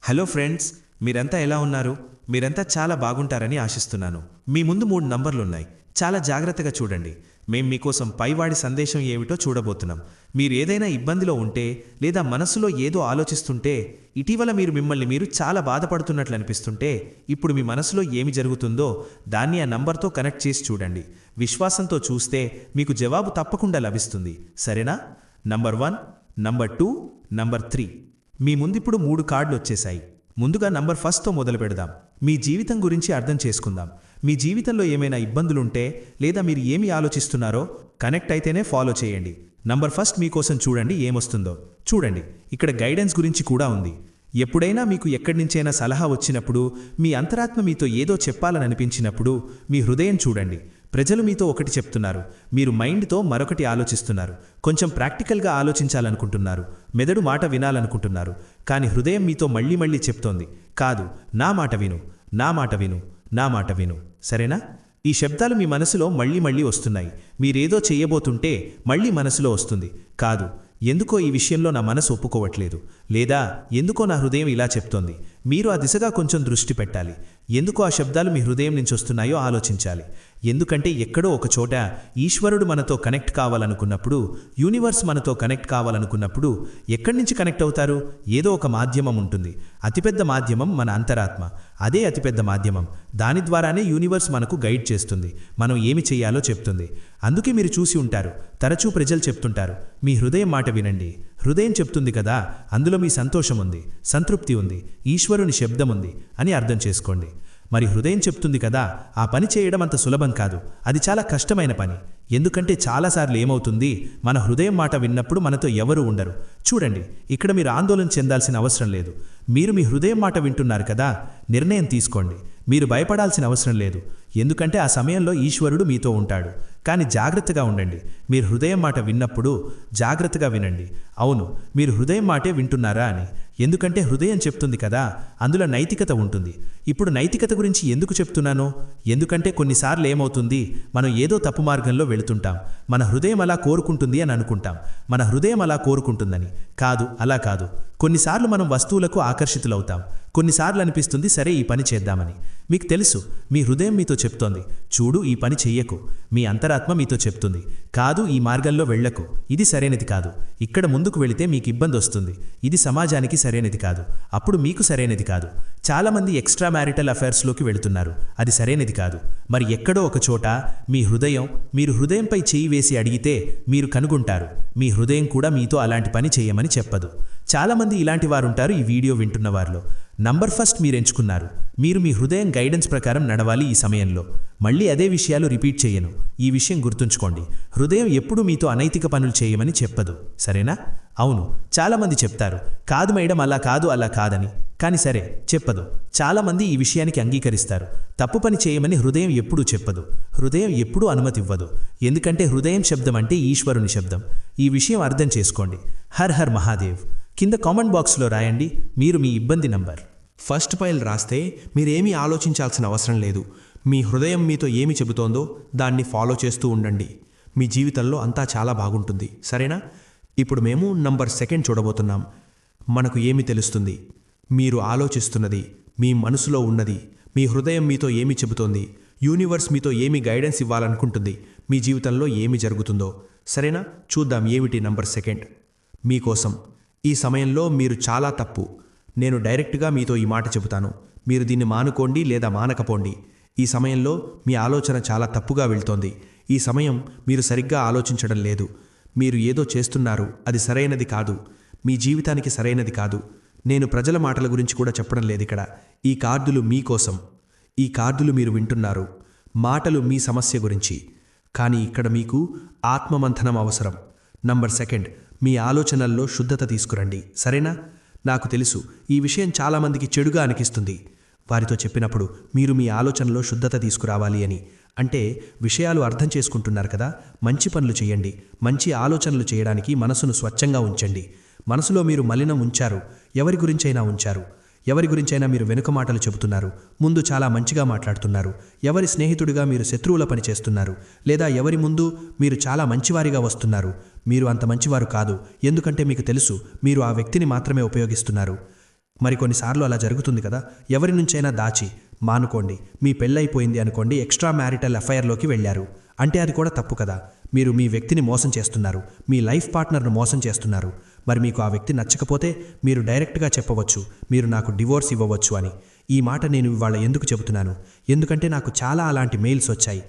Hello friends, మీరంతా ఎలా ఉన్నారు? మీరంతా చాలా బాగుంటారని ఆశిస్తున్నాను. మీ ముందు 3 నంబర్లున్నాయి. చాలా జాగ్రత్తగా చూడండి. మేం మీకోసం పైవాడి సందేశం ఏమిటో చూడబోతున్నాం. మీరు ఏదైనా ఇబ్బందిలో ఉంటే లేదా మనసులో ఏదో ఆలోచిస్తుంటే, ఇటీవల మీరు చాలా బాధపడుతున్నట్లు అనిపిస్తుంటే, ఇప్పుడు మీ మనసులో ఏమి జరుగుతుందో దాన్ని ఆ నంబర్తో కనెక్ట్ చేసి చూడండి. విశ్వాసంతో చూస్తే మీకు జవాబు తప్పకుండా లభిస్తుంది. సరేనా? Number 1, number 2, number 3. మీ ముందిప్పుడు 3 కార్డులు వచ్చేశాయి. ముందుగా నంబర్ 1తో మొదలు పెడదాం. మీ జీవితం గురించి అర్థం చేసుకుందాం. మీ జీవితంలో ఏమైనా ఇబ్బందులుంటే లేదా మీరు ఏమి ఆలోచిస్తున్నారో కనెక్ట్ అయితేనే ఫాలో చేయండి. నంబర్ 1 మీకోసం చూడండి ఏమొస్తుందో. చూడండి, ఇక్కడ గైడెన్స్ గురించి కూడా ఉంది. ఎప్పుడైనా మీకు ఎక్కడి నుంచైనా సలహా వచ్చినప్పుడు, మీ అంతరాత్మ మీతో ఏదో చెప్పాలని అనిపించినప్పుడు మీ హృదయం చూడండి. ప్రజలు మీతో ఒకటి చెప్తున్నారు, మీరు మైండ్తో మరొకటి ఆలోచిస్తున్నారు. కొంచెం ప్రాక్టికల్గా ఆలోచించాలనుకుంటున్నారు, మెదడు మాట వినాలనుకుంటున్నారు. కానీ హృదయం మీతో మళ్ళీ చెప్తోంది, కాదు, నా మాట విను, నా మాట విను, నా మాట విను. సరేనా? ఈ శబ్దాలు మీ మనసులో మళ్ళీ వస్తున్నాయి. మీరేదో చెయ్యబోతుంటే మళ్ళీ మనసులో వస్తుంది, కాదు, ఎందుకో ఈ విషయంలో నా మనసు ఒప్పుకోవట్లేదు, లేదా ఎందుకో నా హృదయం ఇలా చెప్తోంది. మీరు ఆ దిశగా కొంచెం దృష్టి పెట్టాలి. ఎందుకో ఆ శబ్దాలు మీ హృదయం నుంచి వస్తున్నాయో ఆలోచించాలి. ఎందుకంటే ఎక్కడో ఒక చోట ఈశ్వరుడు మనతో కనెక్ట్ కావాలనుకున్నప్పుడు, యూనివర్స్ మనతో కనెక్ట్ కావాలనుకున్నప్పుడు ఎక్కడి నుంచి కనెక్ట్ అవుతారు? ఏదో ఒక మాధ్యమం ఉంటుంది. అతిపెద్ద మాధ్యమం మన అంతరాత్మ. అదే అతిపెద్ద మాధ్యమం. దాని ద్వారానే యూనివర్స్ మనకు గైడ్ చేస్తుంది, మనం ఏమి చెయ్యాలో చెప్తుంది. అందుకే మీరు చూసి ఉంటారు, తరచూ ప్రజలు చెప్తుంటారు, మీ హృదయం మాట వినండి. హృదయం చెప్తుంది కదా, అందులో మీ సంతోషం ఉంది, సంతృప్తి ఉంది, ఈశ్వరుని శబ్దం ఉంది అని అర్థం చేసుకోండి. మరి హృదయం చెప్తుంది కదా, ఆ పని చేయడం అంత సులభం కాదు. అది చాలా కష్టమైన పని. ఎందుకంటే చాలాసార్లు ఏమవుతుంది, మన హృదయం మాట విన్నప్పుడు మనతో ఎవరు ఉండరు. చూడండి, ఇక్కడ మీరు ఆందోళన చెందాల్సిన అవసరం లేదు. మీరు మీ హృదయం మాట వింటున్నారు కదా, నిర్ణయం తీసుకోండి. మీరు భయపడాల్సిన అవసరం లేదు, ఎందుకంటే ఆ సమయంలో ఈశ్వరుడు మీతో ఉంటాడు. కానీ జాగ్రత్తగా ఉండండి. మీరు హృదయం మాట విన్నప్పుడు జాగ్రత్తగా వినండి. అవును, మీరు హృదయం మాటే వింటున్నారా అని. ఎందుకంటే హృదయం చెప్తుంది కదా, అందులో నైతికత ఉంటుంది. ఇప్పుడు నైతికత గురించి ఎందుకు చెప్తున్నానో, ఎందుకంటే కొన్నిసార్లు ఏమవుతుంది, మనం ఏదో తప్పు మార్గంలో వెళుతుంటాం. మన హృదయం అలా కోరుకుంటుంది అని అనుకుంటాం. మన హృదయం అలా కోరుకుంటుందని కాదు, అలా కాదు. కొన్నిసార్లు మనం వస్తువులకు ఆకర్షితులవుతాం. కొన్నిసార్లు అనిపిస్తుంది, సరే ఈ పని చేద్దామని. మీకు తెలుసు, మీ హృదయం మీతో చెప్తోంది, చూడు ఈ పని చెయ్యకు. మీ అంతరాత్మ మీతో చెప్తుంది, కాదు, ఈ మార్గంలో వెళ్లకు, ఇది సరైనది కాదు. ఇక్కడ ముందుకు వెళితే మీకు ఇబ్బంది వస్తుంది, ఇది సమాజానికి సరైనది కాదు, అప్పుడు మీకు సరైనది కాదు. చాలామంది ఎక్స్ట్రా మ్యారిటల్ అఫైర్స్లోకి వెళుతున్నారు, అది సరైనది కాదు. మరి ఎక్కడో ఒక చోట మీ హృదయం, మీరు హృదయంపై చేయి వేసి అడిగితే మీరు కనుగొంటారు, మీ హృదయం కూడా మీతో అలాంటి పని చేయమని చెప్పదు. చాలామంది ఇలాంటి వారుంటారు ఈ వీడియో వింటున్న వారిలో. నంబర్ 1 మీరు ఎంచుకున్నారు. మీరు మీ హృదయం గైడెన్స్ ప్రకారం నడవాలి ఈ సమయంలో. మళ్ళీ అదే విషయాలు రిపీట్ చేయను. ఈ విషయం గుర్తుంచుకోండి, హృదయం ఎప్పుడూ మీతో అనైతిక పనులు చేయమని చెప్పదు. సరేనా? అవును, చాలామంది చెప్తారు, కాదు మేడం, అలా కాదు, అలా కాదని. కానీ సరే, చెప్పదు. చాలామంది ఈ విషయానికి అంగీకరిస్తారు, తప్పు పని చేయమని హృదయం ఎప్పుడూ చెప్పదు. హృదయం ఎప్పుడూ అనుమతి ఇవ్వదు. ఎందుకంటే హృదయం శబ్దం అంటే ఈశ్వరుని శబ్దం. ఈ విషయం అర్థం చేసుకోండి. Her her Mahadev. కింద కామెంట్ బాక్స్లో రాయండి మీరు మీ ఇబ్బంది నంబర్. ఫస్ట్ ఫైల్ రాస్తే మీరేమీ ఆలోచించాల్సిన అవసరం లేదు. మీ హృదయం మీతో ఏమి చెబుతోందో దాన్ని ఫాలో చేస్తూ ఉండండి. మీ జీవితంలో అంతా చాలా బాగుంటుంది. సరేనా? ఇప్పుడు మేము నంబర్ 2 చూడబోతున్నాం. మనకు ఏమి తెలుస్తుంది? మీరు ఆలోచిస్తున్నది, మీ మనసులో ఉన్నది, మీ హృదయం మీతో ఏమి చెబుతోంది, యూనివర్స్ మీతో ఏమి గైడెన్స్ ఇవ్వాలనుకుంటుంది, మీ జీవితంలో ఏమి జరుగుతుందో. సరేనా? చూద్దాం ఏమిటి నంబర్ 2 మీకోసం. ఈ సమయంలో మీరు చాలా తప్పు. నేను డైరెక్ట్గా మీతో ఈ మాట చెబుతాను, మీరు దీన్ని మానుకోండి లేదా మానకపోండి. ఈ సమయంలో మీ ఆలోచన చాలా తప్పుగా వెళ్తోంది. ఈ సమయం మీరు సరిగ్గా ఆలోచించడం లేదు. మీరు ఏదో చేస్తున్నారు, అది సరైనది కాదు, మీ జీవితానికి సరైనది కాదు. నేను ప్రజల మాటల గురించి కూడా చెప్పడం లేదు ఇక్కడ. ఈ కార్డులు మీకోసం. ఈ కార్డులు మీరు వింటున్నారు, మాటలు మీ సమస్య గురించి. కానీ ఇక్కడ మీకు ఆత్మమంథనం అవసరం. నంబర్ 2, మీ ఆలోచనల్లో శుద్ధత తీసుకురండి. సరేనా? నాకు తెలుసు, ఈ విషయం చాలామందికి చెడుగా అనిపిస్తుంది. వారితో చెప్పినప్పుడు మీరు మీ ఆలోచనలో శుద్ధత తీసుకురావాలి అని. అంటే విషయాలు అర్థం చేసుకుంటున్నారు కదా, మంచి పనులు చేయండి. మంచి ఆలోచనలు చేయడానికి మనసును స్వచ్ఛంగా ఉంచండి. మనసులో మీరు మలినం ఉంచారు, ఎవరి గురించైనా ఉంచారు. ఎవరి గురించైనా మీరు వెనుక మాటలు చెబుతున్నారు, ముందు చాలా మంచిగా మాట్లాడుతున్నారు. ఎవరి స్నేహితుడిగా మీరు శత్రువుల పని చేస్తున్నారు, లేదా ఎవరి ముందు మీరు చాలా మంచివారిగా వస్తున్నారు. మీరు అంత మంచివారు కాదు, ఎందుకంటే మీకు తెలుసు మీరు ఆ వ్యక్తిని మాత్రమే ఉపయోగిస్తున్నారు. మరికొన్నిసార్లు అలా జరుగుతుంది కదా, ఎవరి నుంచైనా దాచి మానుకోండి. మీ పెళ్ళైపోయింది అనుకోండి, ఎక్స్ట్రా మ్యారిటల్ అఫైర్లోకి వెళ్ళారు అంటే అది కూడా తప్పు కదా. మీరు మీ వ్యక్తిని మోసం చేస్తున్నారు, మీ లైఫ్ పార్ట్నర్ను మోసం చేస్తున్నారు. మరి మీకు ఆ వ్యక్తి నచ్చకపోతే మీరు డైరెక్ట్గా చెప్పవచ్చు, మీరు నాకు డివోర్స్ ఇవ్వవచ్చు అని. ఈ మాట నేను ఇవాళ ఎందుకు చెబుతున్నాను, ఎందుకంటే నాకు చాలా అలాంటి మెయిల్స్ వచ్చాయి.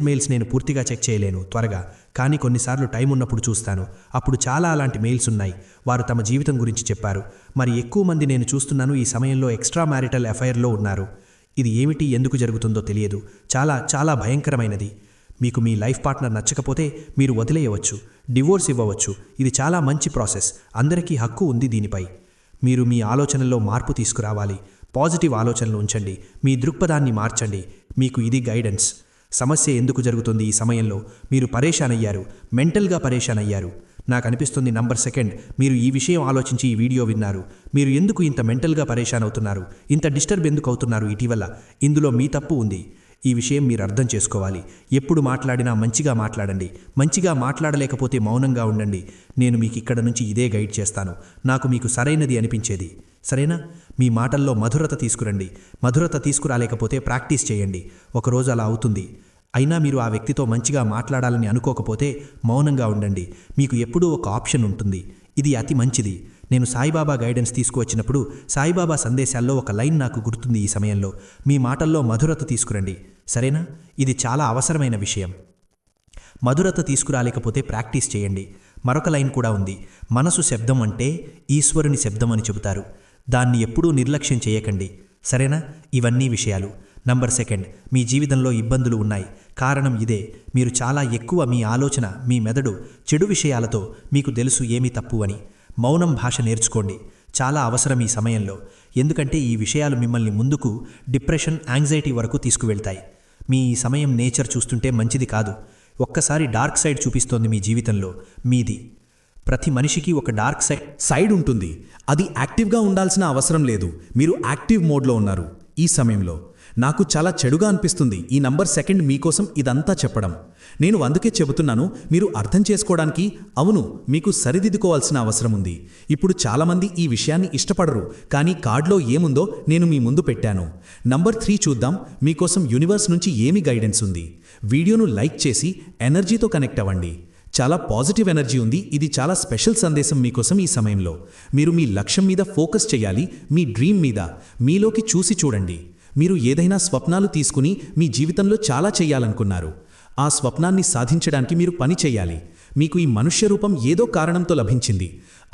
మెయిల్స్ నేను పూర్తిగా చెక్ చేయలేను త్వరగా, కానీ కొన్నిసార్లు టైం ఉన్నప్పుడు చూస్తాను. అప్పుడు చాలా అలాంటి మెయిల్స్ ఉన్నాయి. వారు తమ జీవితం గురించి చెప్పారు. మరి ఎక్కువ మంది నేను చూస్తున్నాను ఈ సమయంలో ఎక్స్ట్రా మ్యారిటల్ అఫైర్లో ఉన్నారు. ఇది ఏమిటి, ఎందుకు జరుగుతుందో తెలియదు. చాలా చాలా భయంకరమైనది. మీకు మీ లైఫ్ పార్ట్నర్ నచ్చకపోతే మీరు వదిలేయవచ్చు, డివోర్స్ ఇవ్వవచ్చు. ఇది చాలా మంచి ప్రాసెస్, అందరికీ హక్కు ఉంది దీనిపై. మీరు మీ ఆలోచనల్లో మార్పు తీసుకురావాలి. పాజిటివ్ ఆలోచనలు ఉంచండి, మీ దృక్పథాన్ని మార్చండి. మీకు ఇది గైడెన్స్. సమస్య ఎందుకు జరుగుతుంది ఈ సమయంలో, మీరు పరేషాన్ అయ్యారు, మెంటల్గా పరేషాన్ అయ్యారు. నాకు అనిపిస్తుంది నంబర్ సెకండ్, మీరు ఈ విషయం ఆలోచించి ఈ వీడియో విన్నారు. మీరు ఎందుకు ఇంత మెంటల్గా పరేషాన్ అవుతున్నారు, ఇంత డిస్టర్బ్ ఎందుకు అవుతున్నారు ఇటీవల? ఇందులో మీ తప్పు ఉంది. ఈ విషయం మీరు అర్థం చేసుకోవాలి. ఎప్పుడు మాట్లాడినా మంచిగా మాట్లాడండి. మంచిగా మాట్లాడలేకపోతే మౌనంగా ఉండండి. నేను మీకు ఇక్కడ నుంచి ఇదే గైడ్ చేస్తాను, నాకు మీకు సరైనది అనిపించేది. సరేనా? మీ మాటల్లో మధురత తీసుకురండి. మధురత తీసుకురాలేకపోతే ప్రాక్టీస్ చేయండి. ఒకరోజు అలా అవుతుంది. అయినా మీరు ఆ వ్యక్తితో మంచిగా మాట్లాడాలని అనుకోకపోతే మౌనంగా ఉండండి. మీకు ఎప్పుడూ ఒక ఆప్షన్ ఉంటుంది. ఇది అతి మంచిది. నేను సాయిబాబా గైడెన్స్ తీసుకువచ్చినప్పుడు సాయిబాబా సందేశాల్లో ఒక లైన్ నాకు గుర్తుంది ఈ సమయంలో. మీ మాటల్లో మధురత తీసుకురండి. సరేనా? ఇది చాలా అవసరమైన విషయం. మధురత తీసుకురాలేకపోతే ప్రాక్టీస్ చేయండి. మరొక లైన్ కూడా ఉంది. మనసు శబ్దం అంటే ఈశ్వరుని శబ్దం అని చెబుతారు. దాన్ని ఎప్పుడూ నిర్లక్ష్యం చేయకండి. సరేనా? ఇవన్నీ విషయాలు. నంబర్ సెకండ్, మీ జీవితంలో ఇబ్బందులు ఉన్నాయి. కారణం ఇదే. మీరు చాలా ఎక్కువ మీ ఆలోచన, మీ మెదడు చెడు విషయాలతో, మీకు తెలుసు ఏమీ తప్పు అని. మౌనం భాష నేర్చుకోండి. చాలా అవసరం ఈ సమయంలో. ఎందుకంటే ఈ విషయాలు మిమ్మల్ని ముందుకు డిప్రెషన్, యాంగ్జైటీ వరకు తీసుకువెళ్తాయి. మీ ఈ సమయం నేచర్ చూస్తుంటే మంచిది కాదు. ఒక్కసారి డార్క్ సైడ్ చూపిస్తోంది మీ జీవితంలో. మీది. ప్రతి మనిషికి ఒక డార్క్ సైడ్ ఉంటుంది. అది యాక్టివ్గా ఉండాల్సిన అవసరం లేదు. మీరు యాక్టివ్ మోడ్లో ఉన్నారు ఈ సమయంలో. నాకు చాలా చెడుగా అనిపిస్తుంది ఈ నంబర్ సెకండ్ మీకోసం ఇదంతా చెప్పడం. నేను అందుకే చెబుతున్నాను, మీరు అర్థం చేసుకోవడానికి. అవును, మీకు సరిదిద్దుకోవాల్సిన అవసరం ఉంది. ఇప్పుడు చాలామంది ఈ విషయాన్ని ఇష్టపడరు, కానీ కార్డులో ఏముందో నేను మీ ముందు పెట్టాను. నంబర్ 3 చూద్దాం. మీకోసం యూనివర్స్ నుంచి ఏమి గైడెన్స్ ఉంది. వీడియోను లైక్ చేసి ఎనర్జీతో కనెక్ట్ అవ్వండి. చాలా పాజిటివ్ ఎనర్జీ ఉంది. ఇది చాలా స్పెషల్ సందేశం మీకోసం ఈ సమయంలో. మీరు మీ లక్ష్యం మీద ఫోకస్ చేయాలి, మీ డ్రీమ్ మీద. మీలోకి చూసి చూడండి. మీరు ఏదైనా స్వప్నాలు తీసుకుని మీ జీవితంలో చాలా చెయ్యాలనుకున్నారు. ఆ స్వప్నాన్ని సాధించడానికి మీరు పని చెయ్యాలి. మీకు ఈ మనుష్య రూపం ఏదో కారణంతో లభించింది.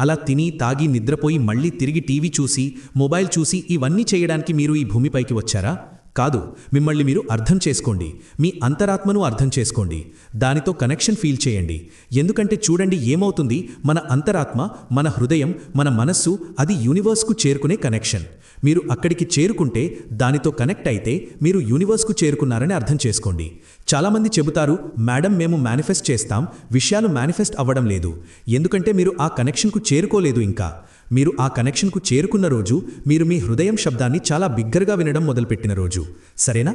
అలా తిని తాగి నిద్రపోయి మళ్ళీ తిరిగి టీవీ చూసి, మొబైల్ చూసి ఇవన్నీ చేయడానికి మీరు ఈ భూమిపైకి వచ్చారా? కాదు. మిమ్మల్ని మీరు అర్థం చేసుకోండి. మీ అంతరాత్మను అర్థం చేసుకోండి. దానితో కనెక్షన్ ఫీల్ చేయండి. ఎందుకంటే చూడండి ఏమవుతుంది, మన అంతరాత్మ, మన హృదయం, మన మనస్సు, అది యూనివర్స్కు చేరుకునే కనెక్షన్. మీరు అక్కడికి చేరుకుంటే, దానితో కనెక్ట్ అయితే మీరు యూనివర్స్కు చేరుకున్నారని అర్థం చేసుకోండి. చాలామంది చెబుతారు, మేడం మేము మేనిఫెస్ట్ చేస్తాం, విషయాలు మేనిఫెస్ట్ అవ్వడం లేదు. ఎందుకంటే మీరు ఆ కనెక్షన్కు చేరుకోలేదు ఇంకా. మీరు ఆ కనెక్షన్కు చేరుకున్న రోజు, మీరు మీ హృదయం శబ్దాన్ని చాలా బిగ్గరగా వినడం మొదలుపెట్టిన రోజు. సరేనా?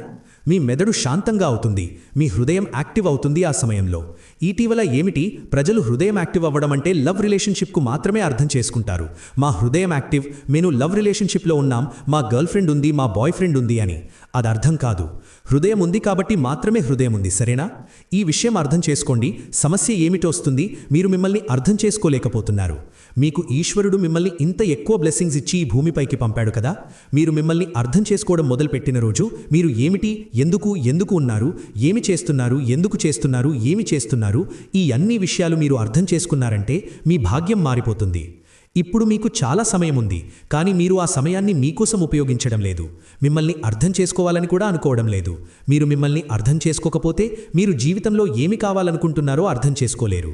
మీ మెదడు శాంతంగా అవుతుంది, మీ హృదయం యాక్టివ్ అవుతుంది ఆ సమయంలో. ఇటీవల ఏమిటి, ప్రజలు హృదయం యాక్టివ్ అవ్వడం అంటే లవ్ రిలేషన్షిప్కు మాత్రమే అర్థం చేసుకుంటారు. మా హృదయం యాక్టివ్, మేము లవ్ రిలేషన్షిప్లో ఉన్నాం, మా గర్ల్ ఫ్రెండ్ ఉంది, మా బాయ్ ఫ్రెండ్ ఉంది అని. అది అర్థం కాదు. హృదయం ఉంది కాబట్టి మాత్రమే హృదయం ఉంది. సరేనా? ఈ విషయం అర్థం చేసుకోండి. సమస్య ఏమిటో వస్తుంది, మీరు మిమ్మల్ని అర్థం చేసుకోలేకపోతున్నారు. మీకు ఈశ్వరుడు మిమ్మల్ని ఇంత ఎక్కువ బ్లెస్సింగ్స్ ఇచ్చి ఈ భూమిపైకి పంపాడు కదా. మీరు మిమ్మల్ని అర్థం చేసుకోవడం మొదలుపెట్టిన రోజు, మీరు ఏమిటి, ఎందుకు ఉన్నారు, ఏమి చేస్తున్నారు, ఎందుకు చేస్తున్నారు, ఏమి చేస్తున్నారు, ఈ అన్ని విషయాలు మీరు అర్థం చేసుకున్నారంటే మీ భాగ్యం మారిపోతుంది. ఇప్పుడు మీకు చాలా సమయం ఉంది, కానీ మీరు ఆ సమయాన్ని మీకోసం ఉపయోగించడం లేదు. మిమ్మల్ని అర్థం చేసుకోవాలని కూడా అనుకోవడం లేదు. మీరు మిమ్మల్ని అర్థం చేసుకోకపోతే మీరు జీవితంలో ఏమి కావాలనుకుంటున్నారో అర్థం చేసుకోలేరు.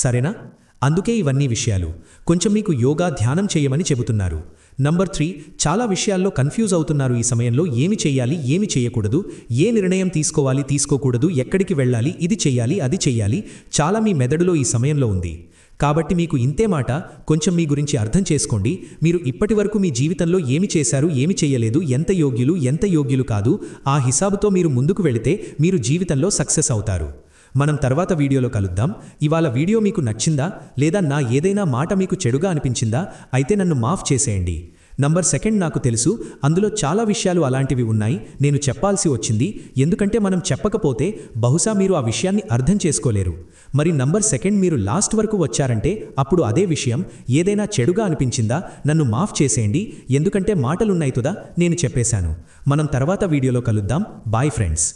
సరేనా? అందుకే ఇవన్నీ విషయాలు. కొంచెం మీకు యోగా, ధ్యానం చేయమని చెబుతున్నారు. నంబర్ 3, చాలా విషయాల్లో కన్ఫ్యూజ్ అవుతున్నారు ఈ సమయంలో. ఏమి చేయాలి, ఏమి చేయకూడదు, ఏ నిర్ణయం తీసుకోవాలి, తీసుకోకూడదు, ఎక్కడికి వెళ్ళాలి, ఇది చెయ్యాలి, అది చెయ్యాలి, చాలా మీ మెదడులో ఈ సమయంలో ఉంది. కాబట్టి మీకు ఇంతే మాట, కొంచెం మీ గురించి అర్థం చేసుకోండి. మీరు ఇప్పటివరకు మీ జీవితంలో ఏమి చేశారు, ఏమి చేయలేదు, ఎంత యోగ్యులు, ఎంత యోగ్యులు కాదు, ఆ హిసాబుతో మీరు ముందుకు వెళితే మీరు జీవితంలో సక్సెస్ అవుతారు. మనం తర్వాత వీడియోలో కలుద్దాం. ఇవాళ వీడియో మీకు నచ్చిందా లేదా నా ఏదైనా మాట మీకు చెడుగా అనిపించిందా అయితే నన్ను మాఫ్ చేసేయండి. నంబర్ సెకండ్ నాకు తెలుసు అందులో చాలా విషయాలు అలాంటివి ఉన్నాయి, నేను చెప్పాల్సి వచ్చింది, ఎందుకంటే మనం చెప్పకపోతే బహుశా మీరు ఆ విషయాన్ని అర్థం చేసుకోలేరు. మరి నంబర్ సెకండ్ మీరు లాస్ట్ వరకు వచ్చారంటే అప్పుడు అదే విషయం ఏదైనా చెడుగా అనిపించిందా నన్ను మాఫ్ చేసేయండి, ఎందుకంటే మాటలున్నాయి తుదా నేను చెప్పేశాను. మనం తర్వాత వీడియోలో కలుద్దాం. Bye friends.